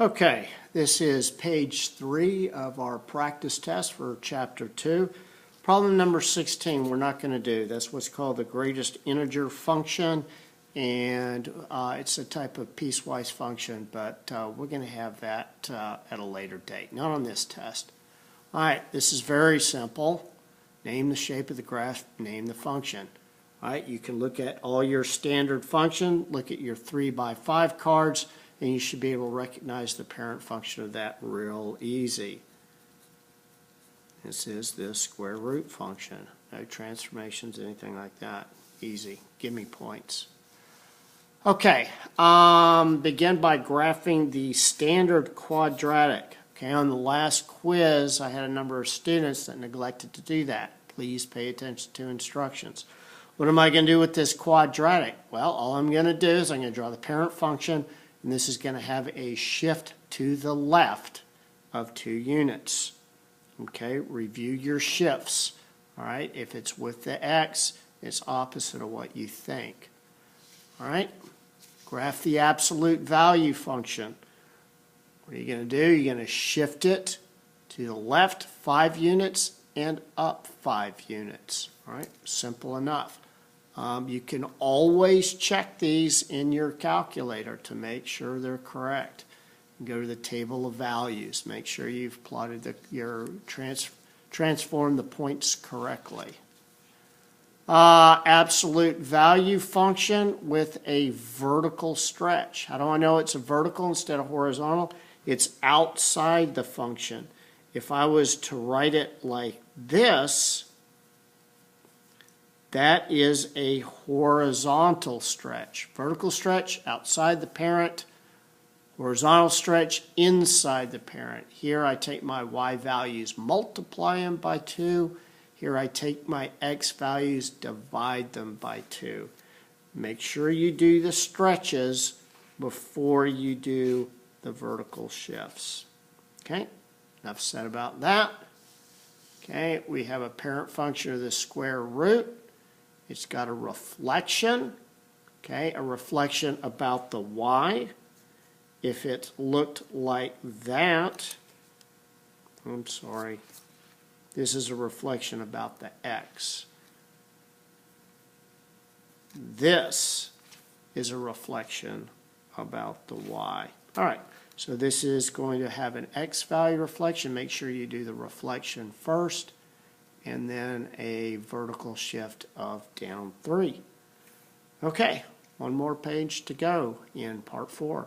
Okay, this is page 3 of our practice test for Chapter 2. Problem number 16 we're not going to do. That's what's called the greatest integer function, and it's a type of piecewise function, but we're going to have that at a later date, not on this test. All right, this is very simple. Name the shape of the graph, name the function. All right, you can look at all your standard function, look at your 3x5 cards, and you should be able to recognize the parent function of that real easy. This is the square root function. No transformations, anything like that. Easy. Give me points. Okay, begin by graphing the standard quadratic. Okay, on the last quiz, I had a number of students that neglected to do that. Please pay attention to instructions. What am I going to do with this quadratic? Well, all I'm going to do is I'm going to draw the parent function, and this is going to have a shift to the left of 2 units. Okay, review your shifts. All right, if it's with the x, it's opposite of what you think. All right, graph the absolute value function. What are you going to do? You're going to shift it to the left 5 units and up 5 units. All right, simple enough. You can always check these in your calculator to make sure they're correct. Go to the table of values. Make sure you've plotted transformed the points correctly. Absolute value function with a vertical stretch. How do I know it's a vertical instead of horizontal? It's outside the function. If I was to write it like this, that is a horizontal stretch. Vertical stretch outside the parent, horizontal stretch inside the parent. Here I take my y values, multiply them by 2. Here I take my x values, divide them by 2. Make sure you do the stretches before you do the vertical shifts. Okay, enough said about that. Okay, we have a parent function of the square root. It's got a reflection, okay, a reflection about the y. If it looked like that, I'm sorry, this is a reflection about the x. This is a reflection about the y. All right, so this is going to have an x value reflection. Make sure you do the reflection first, and then a vertical shift of down 3. Okay, one more page to go in part 4.